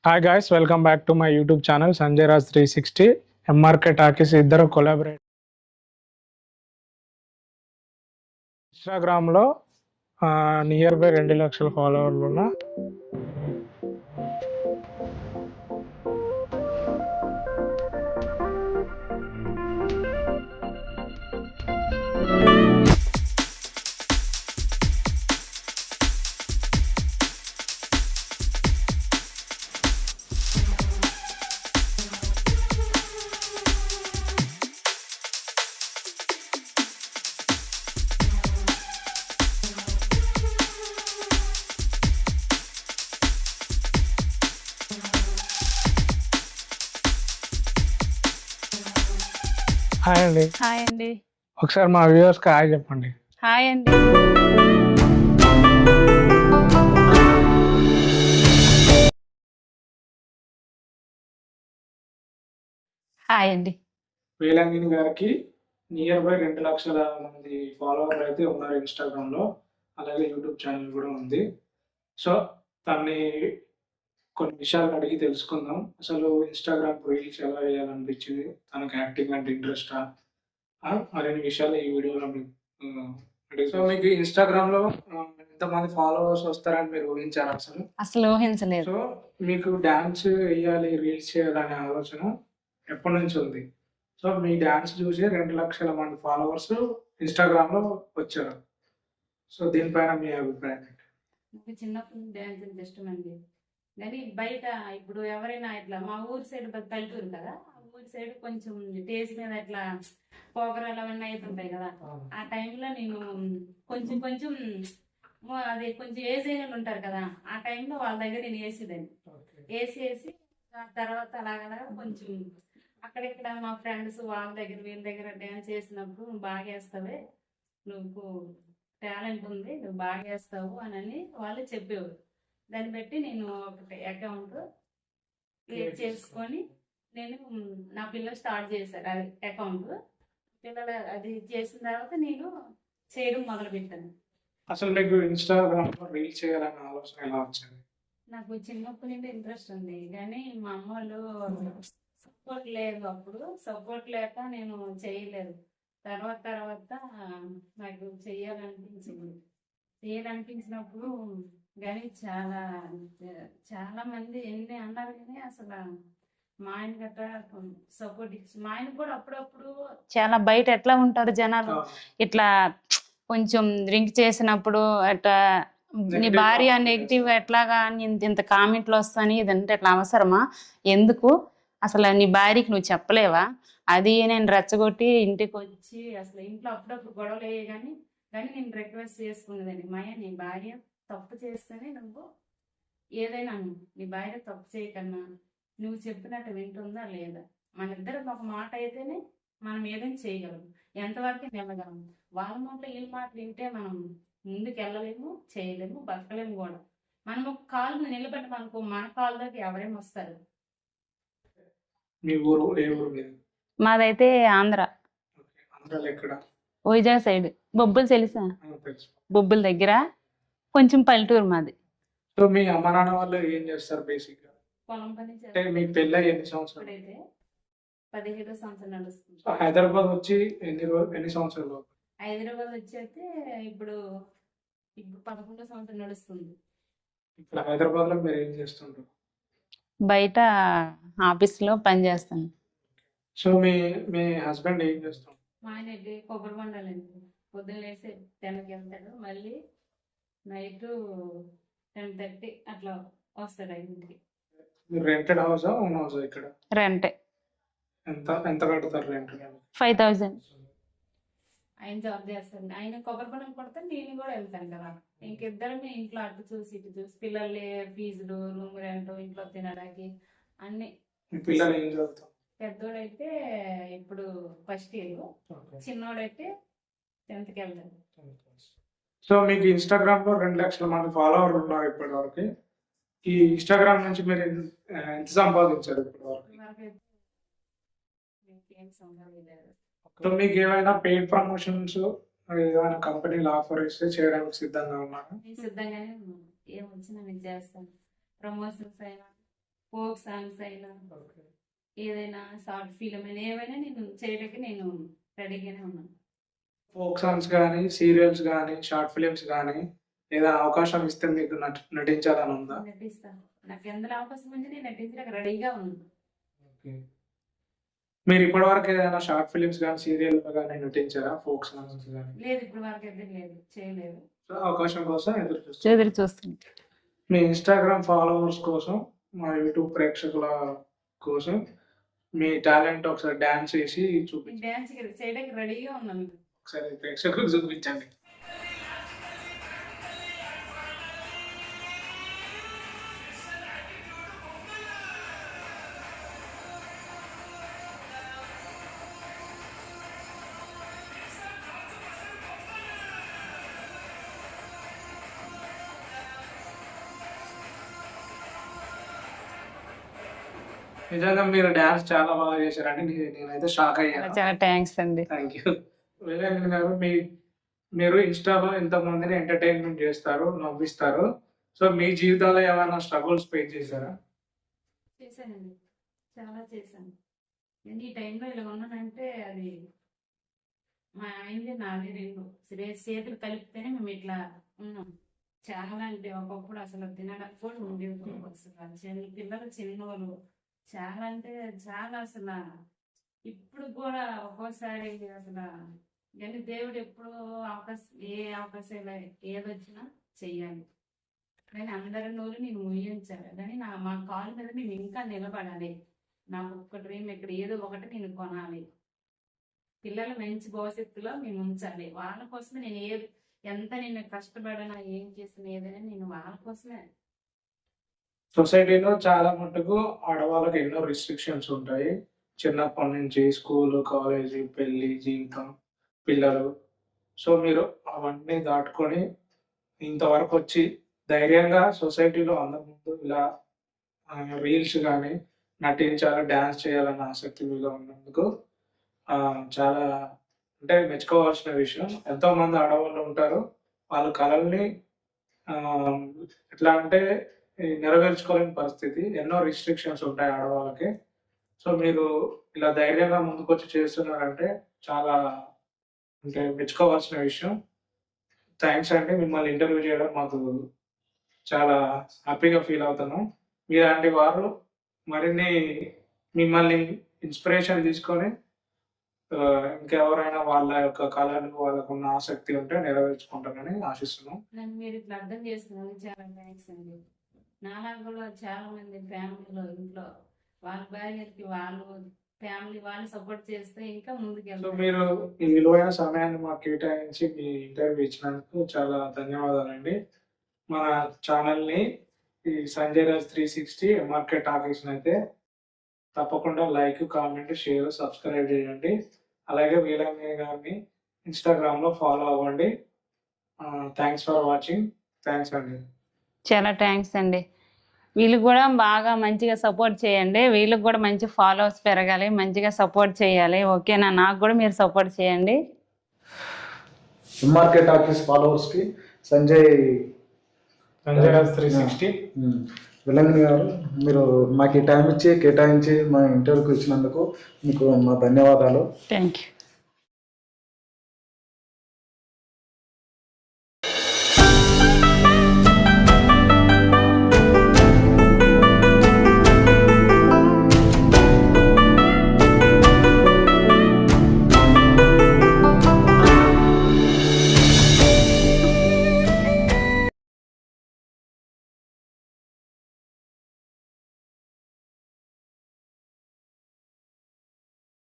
Hi guys, welcome back to my YouTube channel Sanjay Raj 360. MRK talkies ఇద్దరు collaborate ఇన్స్టాగ్రామ్లో near by 2 లక్షల ఫాలోవర్లు ఉన్న hi అండి. హాయ్ అండి. ఒకసారి మా వ్యూవర్స్కి హాయ్ చెప్పండి. హాయ్ అండి. హాయ్ అండి. వేలంగిని గారికి నియర్ బై 2 లక్షల మంది ఫాలోవర్లు అయితే ఉన్నారు ఇన్స్టాగ్రామ్లో, అలాగే యూట్యూబ్ ఛానల్ కూడా ఉంది. సో తన్ని కొన్ని విషయాలు అడిగి తెలుసుకుందాం. అసలు ఇన్స్టాగ్రామ్ రీల్స్ ఎలా వేయాలనిపించింది, తనకు యాక్టింగ్ అంటే ఇంట్రెస్టా, మరిన్ని విషయాలు ఈ వీడియోలో సో మీకు ఇన్స్టాగ్రామ్ లో ఎంతమంది ఫాలోవర్స్ వస్తారని మీరు ఊహించారు అసలు ఊహించలేదు. సో మీకు డాన్స్ వేయాలి, రీల్స్ చేయాలనే ఆలోచన ఎప్పటి నుంచి ఉంది? సో మీ డాన్స్ చూసి 2 లక్షల మంది ఫాలోవర్స్ ఇన్స్టాగ్రామ్ లో వచ్చారు. సో దీనిపైన మీ అభిప్రాయం ఏంటి? నాకు చిన్నప్పుడు డాన్స్ అంటే ఇష్టం అండి. కానీ బయట ఇప్పుడు ఎవరైనా ఇట్లా మా ఊరి సైడ్ పల్లెటూరు కదా, ఆ ఊరి సైడ్ కొంచెం టేస్ట్ మీద ఇట్లా పోగరాలు అవన్నీ అవుతుంటాయి కదా, ఆ టైంలో నేను కొంచెం కొంచెం అది కొంచెం ఏజ్ అయిన ఉంటారు కదా, ఆ టైంలో వాళ్ళ దగ్గర నేను వేసేదాన్ని. వేసి ఆ తర్వాత అలాగలా కొంచెం అక్కడిక్కడ మా ఫ్రెండ్స్ వాళ్ళ దగ్గర వీళ్ళ దగ్గర డ్యాన్స్ చేసినప్పుడు బాగా వేస్తావే, నువ్వు టాలెంట్ ఉంది, నువ్వు బాగా వేస్తావు అని వాళ్ళు చెప్పేవారు. దాన్ని బట్టి నేను ఒకటి అకౌంట్ క్రియేట్ చేసుకొని నేను నా పిల్లలు స్టార్ట్ చేశారు అది అకౌంట్. పిల్లలు అది చేసిన తర్వాత నేను చేయడం మొదలు పెట్టాను. అసలు మీకు ఇన్స్టాగ్రామ్ లో రీల్స్ చేయాలనే ఆలోచన ఎలా వచ్చింది? నాకు చిన్నప్పటి నుండి ఇంట్రెస్ట్ ఉంది, కానీ మా అమ్మ వాళ్ళు సపోర్ట్ లేదు. అప్పుడు సపోర్ట్ లేక నేను చేయలేదు. తర్వాత నాకు చేయాలనిపించినప్పుడు కానీ చాలా మంది ఎన్ని అన్నారు, కానీ అసలు మా ఆయన గట్రా సపోర్ట్ ఇచ్చి, మా ఆయన కూడా అప్పుడప్పుడు చాలా బయట ఎట్లా ఉంటారు జనాలు, ఇట్లా కొంచెం డ్రింక్ చేసినప్పుడు అట్లా నీ భార్య నెగిటివ్ ఎట్లాగా ఇంత కామెంట్లు వస్తాని, ఇదంటే ఎట్లా అవసరమా, ఎందుకు అసలు నీ భార్యకి నువ్వు చెప్పలేవా, అది నేను రెచ్చగొట్టి ఇంటికి వచ్చి అసలు ఇంట్లో అప్పుడప్పుడు గొడవలు అయ్యే కానీ నేను రిక్వెస్ట్ చేసుకునేదాన్ని, మాయ నీ భార్య తప్పు చేస్తేనే నువ్వు ఏదైనా నీ భార్య తప్పు చేయకన్నా నువ్వు చెప్పినట్టు వింటుందా లేదా, మన ఇద్దరం ఒక మాట అయితేనే మనం ఏదైనా చేయగలం, ఎంతవరకు వెళ్ళగలం. వాళ్ళ మాటలు వీళ్ళ మాటలు వింటే మనం ముందుకు వెళ్ళలేము, చేయలేము, బతకలేము కూడా. మనం ఒక కాలు మీద నిలబెట్టమనుకో, మన కాలు దగ్గర ఎవరేమి వస్తారు. మాదైతే ఆంధ్ర, వైజాగ్ సైడ్, బొబ్బులు తెలుసా, బొబ్బుల దగ్గర కొంచెం పల్లెటూరు మాది. సో మీ అమ్మ నాన్న వాళ్ళు ఏం చేస్తారు బేసిక్ గా? పొలం పని చేస్తారు. మీ పెళ్ళి ఎన్ని సంవత్సరాలు? అయితే 17వ సంవత్సరం నడుస్తుంది. హైదరాబాద్ వచ్చి ఎన్ని సంవత్సరాలు? హైదరాబాద్ వచ్చి అయితే ఇప్పుడు 11వ సంవత్సరం నడుస్తుంది. ఇప్పుడు హైదరాబాద్ లో మీరు ఏం చేస్తుంటారు? బయట ఆఫీస్ లో పని చేస్తాను. సో మీ హస్బెండ్ ఏం చేస్తాం? మా ఆయన కొబ్బరి బండాలండి. పొద్దున్న లేసి 10కి వెళ్తాడు, మళ్ళీ నైట్ 10:30 అట్లా వస్తాడు ఇంటికి. Rented house own house? ఇక్కడ రెంటే. ఎంత కడతారు రెంట్? 5,000. ఆయన జాబ్ చేస్తాడు, ఆయన కొబ్బరి బండలు కొడతాను, నేను కూడా వెళ్తాను కదా. ఇంకిద్దరం ఇంట్లో అటు చూసి ఇటు చూసి పిల్లలు ఫీజులు, రూమ్ రెంట్, ఇంట్లో తినడానికి అన్ని. పిల్లలు ఏం చదువుతారు? పెద్దోడైతే ఇప్పుడు ఫస్ట్ ఇయర్, చిన్నోడైతే 10కి వెళ్తాడు. సో మీకు ఇన్స్టాగ్రామ్ లో 2 లక్షల మంది ఫాలోవర్లు ఉన్నారు ఇప్పటి వరకు. ఈ ఇన్స్టాగ్రామ్ నుంచి మీరు ఎంత సంపాదించారు ఇప్పటి వరకు? సో మీకు ఏమైనా పెయిడ్ ప్రమోషన్స్, ఏమైనా కంపెనీలు ఆఫర్ ఇస్తే చేయడానికి సిద్ధంగా ఉన్నారా? సిద్ధంగానే ఏమొచ్చినా నేను చేస్తాను. ప్రమోషన్స్ అయినా ఫోక్ సాంగ్స్ అయినా ఏదైనా షార్ట్ ఫిలిం అయినా ఏవైనా నేను చేయడానికి నేను రెడీగానే ఉన్నాను. ఫోక్ సాంగ్స్ కానీ, సీరియల్స్ కానీ, షార్ట్ ఫిలిమ్స్ కానీ ఏదైనా అవకాశం ఇస్తే మీకు నటించాలని ఉందా? నటిస్తాను. నాకు ఎందులో అవకాశం ఉంది నేను నటించడానికి రెడీగా ఉన్నాను. మీరు ఇప్పటివరకు ఏదైనా షార్ట్ ఫిలిమ్స్ కానీ, సీరియల్ కానీ నటించారా? ఫోక్ సాంగ్స్ కానీ? లేదు, ఇప్పుడు వరకు అయితే లేదు, చేయలేదు. అవకాశం కోసం ఎదురు చూస్తుంది. మీ ఇన్స్టాగ్రామ్ ఫాలోవర్స్ కోసం, మా యూట్యూబ్ ప్రేక్షకుల కోసం మీ టాలెంట్ ఒకసారి డాన్స్ చేసి చూపించండి. డాన్స్ చేయడానికి రెడీగా ఉన్నాను. ఒకసారి ప్రేక్షకులకు చూపించండి. నిజంగా మీరు డాన్స్ చాలా బాగా చేశారండి. నేనైతే షాక్ అయ్యాను. చాలా థ్యాంక్స్ అండి. Thank you. వేలాంజలి గారు, మీరు ఇన్స్టాలో ఎంతమందిని ఎంటర్టైన్మెంట్ చేస్తారు, నవ్విస్తారు. సో మీ జీవితంలో ఏమైనా స్ట్రగుల్స్ ఫేస్ చేశారా? చేశానండి, చాలా చేశాను. నేను ఈ టైంలో ఇలా ఉన్నానంటే అది మా ఆయనది నాది రెండు చేతులు కలిపితేనే మేము ఇట్లా ఉన్నాం. చాలా అంటే ఒకప్పుడు అసలు తినడానికి కూడా ఉండేది. అసలు పిల్లలు చిన్నవాళ్ళు చాలా అంటే చాలా అసలు ఇప్పుడు కూడా ఒక్కోసారి అసలు కానీ దేవుడు ఎప్పుడు ఏ అవకాశాలు ఏదొచ్చినా చెయ్యాలి. కానీ అందరి నోరు నేను ఊహించాలి. కానీ మా కాళ్ళ మీద నేను ఇంకా నిలబడాలి. నాకు ఒక్క డ్రీమ్ ఇక్కడ ఏదో ఒకటి నేను కొనాలి. పిల్లలు మంచి భవిష్యత్తులో మేము ఉంచాలి. వాళ్ళ కోసమే నేను ఎంత నేను కష్టపడినా ఏం చేసినా ఏదైనా నేను వాళ్ళ కోసమే. సొసైటీలో చాలా మటుకు ఆడవాళ్ళకి ఎన్నో రిస్ట్రిక్షన్స్ ఉంటాయి. చిన్నప్పటి నుంచి స్కూల్, కాలేజీ, పెళ్లి, జీవితం, పిల్లలు. సో మీరు అవన్నీ దాటుకొని ఇంతవరకు వచ్చి ధైర్యంగా సొసైటీలో అందరి ముందు ఇలా రీల్స్ కానీ నటించాలి, డాన్స్ చేయాలన్న ఆసక్తి మీలో ఉన్నందుకు చాలా అంటే మెచ్చుకోవాల్సిన విషయం. ఎంతోమంది ఆడవాళ్ళు ఉంటారు, వాళ్ళ కళల్ని ఎట్లా అంటే నెరవేర్చుకోలేని పరిస్థితి. ఎన్నో రిస్ట్రిక్షన్స్ ఉంటాయి ఆడవాళ్ళకి. సో మీరు ఇలా ధైర్యంగా ముందుకొచ్చి చేస్తున్నారంటే చాలా అంటే మెచ్చుకోవాల్సిన విషయం. థ్యాంక్స్ అండి. మిమ్మల్ని ఇంటర్వ్యూ చేయడం మాకు చాలా హ్యాపీగా ఫీల్ అవుతున్నాం. మీలాంటి వారు మరిన్ని మిమ్మల్ని ఇన్స్పిరేషన్ తీసుకొని ఇంకెవరైనా వాళ్ళ యొక్క కళలు, వాళ్ళకున్న ఆసక్తి ఉంటే నెరవేర్చుకుంటారని ఆశిస్తున్నాం. నన్ను మీరు ఇట్లా అర్థం చేసుకున్నందుకు చాలా థ్యాంక్స్ అండి. నాలా కూడా చాలా మంది ఫ్యామిలీలో ఇంట్లో వాళ్ళ భార్యకి ఫ్యామిలీ వాళ్ళు సపోర్ట్ చేస్తే ఇంకా ముందుకు మీరు ఈ విలువైన సమయాన్ని మాకు కేటాయించి మీ ఇంటర్వ్యూ ఇచ్చినందుకు చాలా ధన్యవాదాలండి. మన ఛానల్ని ఈ సంజయ్ రాజ్ 360 ఎంఆర్కే టాకీస్ అయితే తప్పకుండా లైక్, కామెంట్, షేర్, సబ్స్క్రైబ్ చేయండి. అలాగే వేలాంజలి గారిని ఇన్స్టాగ్రామ్లో ఫాలో అవ్వండి. Thanks for watching. థ్యాంక్స్ అండి. చాలా థ్యాంక్స్ అండి. వీళ్ళకి కూడా బాగా మంచిగా సపోర్ట్ చేయండి. వీళ్ళకి కూడా మంచి ఫాలోవర్స్ పెరగాలి, మంచిగా సపోర్ట్ చేయాలి. ఓకేనా? నాకు కూడా మీరు సపోర్ట్ చేయండి. ఎంఆర్కే టాకీస్ ఫాలోవర్స్కి సంజయ్ రాజ్ 360 వేలాంజలి గారు, మీరు మాకు ఈ టైం కేటాయించి మా ఇంటర్వ్యూకి ఇచ్చినందుకు మీకు మా ధన్యవాదాలు. Thank you.